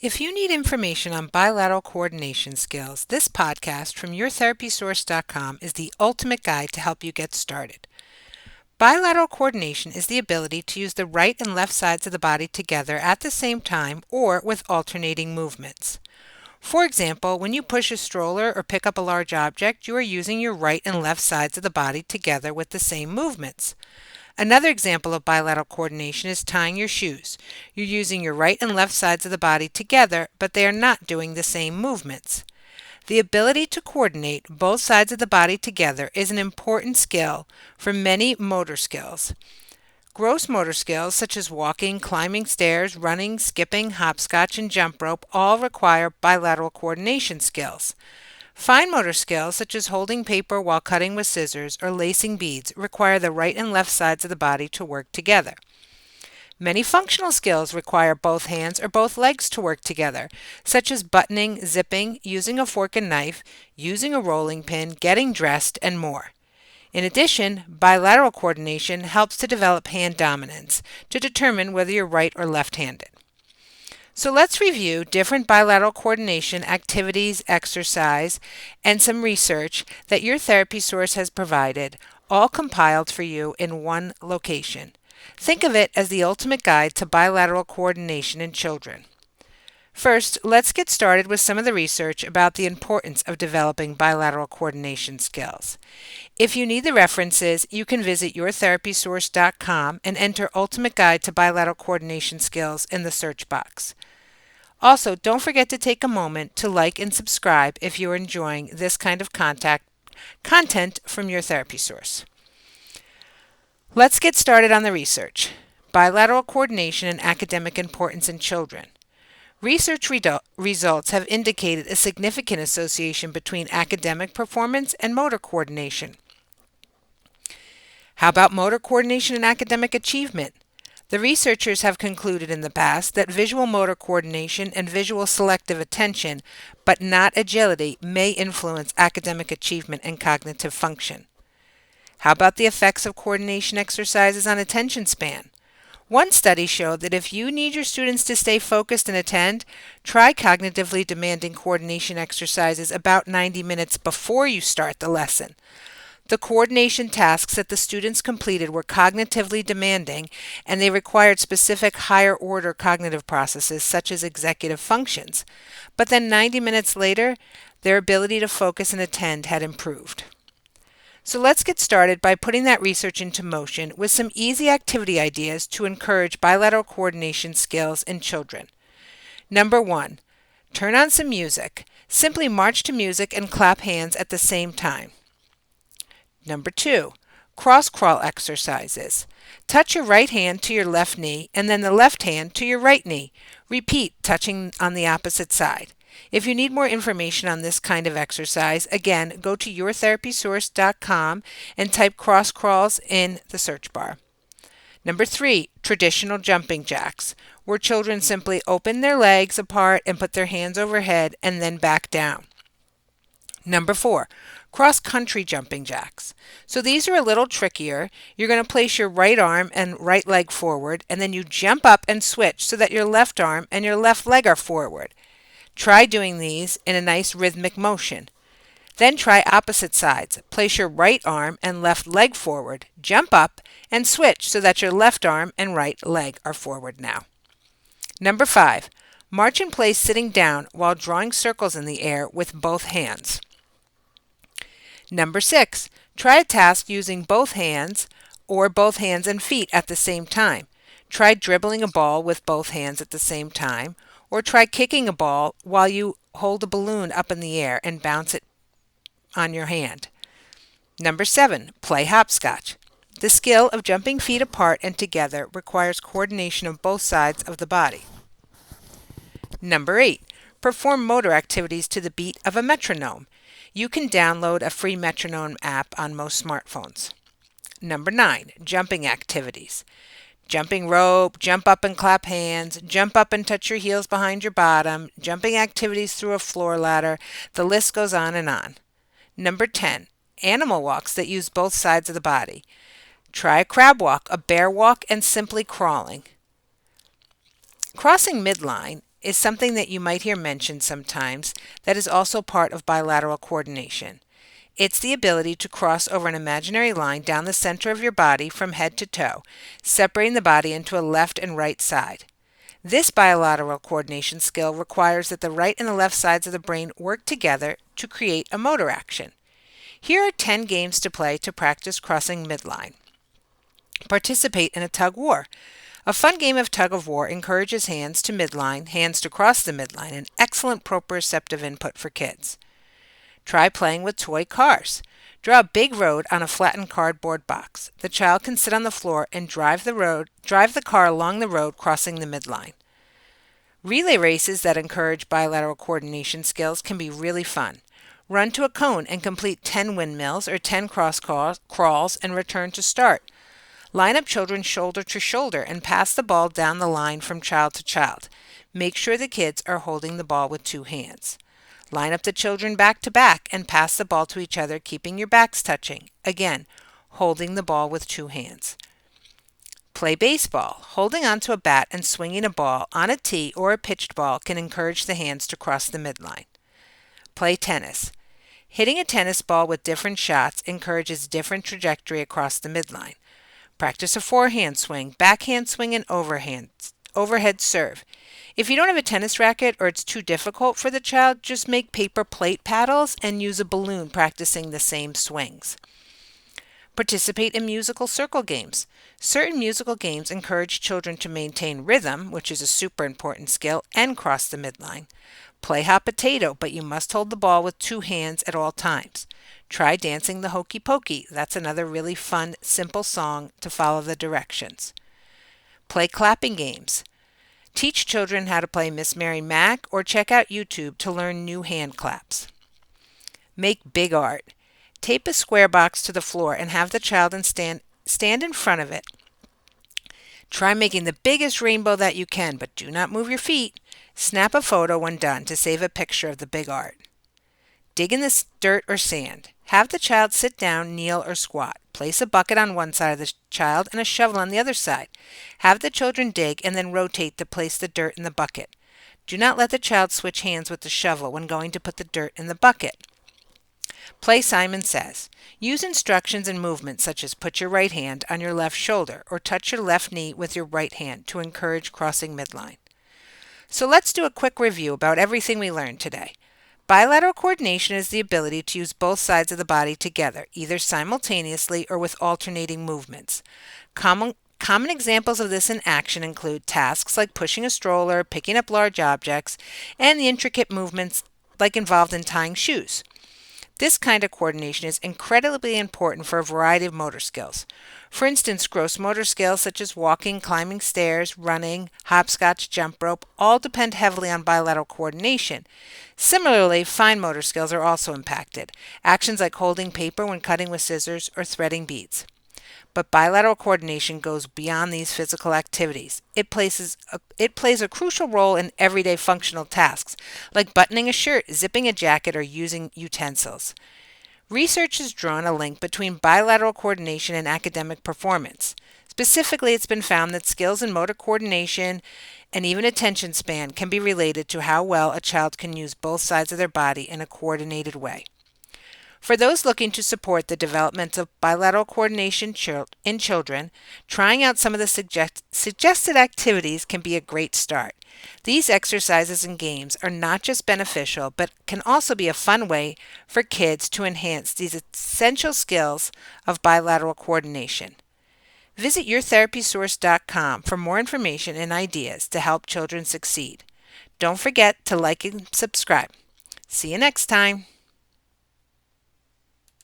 If you need information on bilateral coordination skills, this podcast from yourtherapysource.com is the ultimate guide to help you get started. Bilateral coordination is the ability to use the right and left sides of the body together at the same time or with alternating movements. For example, when you push a stroller or pick up a large object, you are using your right and left sides of the body together with the same movements. Another example of bilateral coordination is tying your shoes. You're using your right and left sides of the body together, but they are not doing the same movements. The ability to coordinate both sides of the body together is an important skill for many motor skills. Gross motor skills such as walking, climbing stairs, running, skipping, hopscotch, and jump rope all require bilateral coordination skills. Fine motor skills, such as holding paper while cutting with scissors or lacing beads, require the right and left sides of the body to work together. Many functional skills require both hands or both legs to work together, such as buttoning, zipping, using a fork and knife, using a rolling pin, getting dressed, and more. In addition, bilateral coordination helps to develop hand dominance to determine whether you're right or left-handed. So let's review different bilateral coordination activities, exercise, and some research that your therapy source has provided, all compiled for you in one location. Think of it as the ultimate guide to bilateral coordination in children. First, let's get started with some of the research about the importance of developing bilateral coordination skills. If you need the references, you can visit yourtherapysource.com and enter Ultimate Guide to Bilateral Coordination Skills in the search box. Also, don't forget to take a moment to like and subscribe if you're enjoying this kind of content from your therapy source. Let's get started on the research. Bilateral coordination and academic importance in children. Research results have indicated a significant association between academic performance and motor coordination. How about motor coordination and academic achievement? The researchers have concluded in the past that visual motor coordination and visual selective attention, but not agility, may influence academic achievement and cognitive function. How about the effects of coordination exercises on attention span? One study showed that if you need your students to stay focused and attend, try cognitively demanding coordination exercises about 90 minutes before you start the lesson. The coordination tasks that the students completed were cognitively demanding, and they required specific higher-order cognitive processes such as executive functions. But then 90 minutes later, their ability to focus and attend had improved. So let's get started by putting that research into motion with some easy activity ideas to encourage bilateral coordination skills in children. Number 1, turn on some music. Simply march to music and clap hands at the same time. Number 2, cross-crawl exercises. Touch your right hand to your left knee and then the left hand to your right knee. Repeat, touching on the opposite side. If you need more information on this kind of exercise, again, go to yourtherapysource.com and type cross crawls in the search bar. Number 3, traditional jumping jacks, where children simply open their legs apart and put their hands overhead and then back down. Number 4, cross-country jumping jacks. So these are a little trickier. You're going to place your right arm and right leg forward, and then you jump up and switch so that your left arm and your left leg are forward. Try doing these in a nice rhythmic motion. Then try opposite sides. Place your right arm and left leg forward, jump up, and switch so that your left arm and right leg are forward now. Number 5, march in place sitting down while drawing circles in the air with both hands. Number 6, try a task using both hands or both hands and feet at the same time. Try dribbling a ball with both hands at the same time, or try kicking a ball while you hold a balloon up in the air and bounce it on your hand. Number 7, play hopscotch. The skill of jumping feet apart and together requires coordination of both sides of the body. Number 8, perform motor activities to the beat of a metronome. You can download a free metronome app on most smartphones. Number 9, jumping activities. Jumping rope, jump up and clap hands, jump up and touch your heels behind your bottom, jumping activities through a floor ladder. The list goes on and on. Number 10, animal walks that use both sides of the body. Try a crab walk, a bear walk, and simply crawling. Crossing midline is something that you might hear mentioned sometimes that is also part of bilateral coordination. It's the ability to cross over an imaginary line down the center of your body from head to toe, separating the body into a left and right side. This bilateral coordination skill requires that the right and the left sides of the brain work together to create a motor action. Here are 10 games to play to practice crossing midline. Participate in a tug war. A fun game of tug of war encourages hands to midline, hands to cross the midline, an excellent proprioceptive input for kids. Try playing with toy cars. Draw a big road on a flattened cardboard box. The child can sit on the floor and drive the car along the road, crossing the midline. Relay races that encourage bilateral coordination skills can be really fun. Run to a cone and complete 10 windmills or 10 cross crawls and return to start. Line up children shoulder to shoulder and pass the ball down the line from child to child. Make sure the kids are holding the ball with 2 hands. Line up the children back to back and pass the ball to each other, keeping your backs touching. Again, holding the ball with 2 hands. Play baseball. Holding onto a bat and swinging a ball on a tee or a pitched ball can encourage the hands to cross the midline. Play tennis. Hitting a tennis ball with different shots encourages different trajectory across the midline. Practice a forehand swing, backhand swing, and overhead serve. If you don't have a tennis racket or it's too difficult for the child, just make paper plate paddles and use a balloon practicing the same swings. Participate in musical circle games. Certain musical games encourage children to maintain rhythm, which is a super important skill, and cross the midline. Play hot potato, but you must hold the ball with 2 hands at all times. Try dancing the hokey pokey. That's another really fun, simple song to follow the directions. Play clapping games. Teach children how to play Miss Mary Mac or check out YouTube to learn new hand claps. Make big art. Tape a square box to the floor and have the child stand in front of it. Try making the biggest rainbow that you can, but do not move your feet. Snap a photo when done to save a picture of the big art. Dig in the dirt or sand. Have the child sit down, kneel, or squat. Place a bucket on one side of the child and a shovel on the other side. Have the children dig and then rotate to place the dirt in the bucket. Do not let the child switch hands with the shovel when going to put the dirt in the bucket. Play Simon Says. Use instructions and movements such as put your right hand on your left shoulder or touch your left knee with your right hand to encourage crossing midline. So let's do a quick review about everything we learned today. Bilateral coordination is the ability to use both sides of the body together, either simultaneously or with alternating movements. Common examples of this in action include tasks like pushing a stroller, picking up large objects, and the intricate movements like involved in tying shoes. This kind of coordination is incredibly important for a variety of motor skills. For instance, gross motor skills such as walking, climbing stairs, running, hopscotch, jump rope all depend heavily on bilateral coordination. Similarly, fine motor skills are also impacted. Actions like holding paper when cutting with scissors or threading beads. But bilateral coordination goes beyond these physical activities. It plays a crucial role in everyday functional tasks, like buttoning a shirt, zipping a jacket, or using utensils. Research has drawn a link between bilateral coordination and academic performance. Specifically, it's been found that skills in motor coordination and even attention span can be related to how well a child can use both sides of their body in a coordinated way. For those looking to support the development of bilateral coordination in children, trying out some of the suggested activities can be a great start. These exercises and games are not just beneficial, but can also be a fun way for kids to enhance these essential skills of bilateral coordination. Visit yourtherapysource.com for more information and ideas to help children succeed. Don't forget to like and subscribe. See you next time.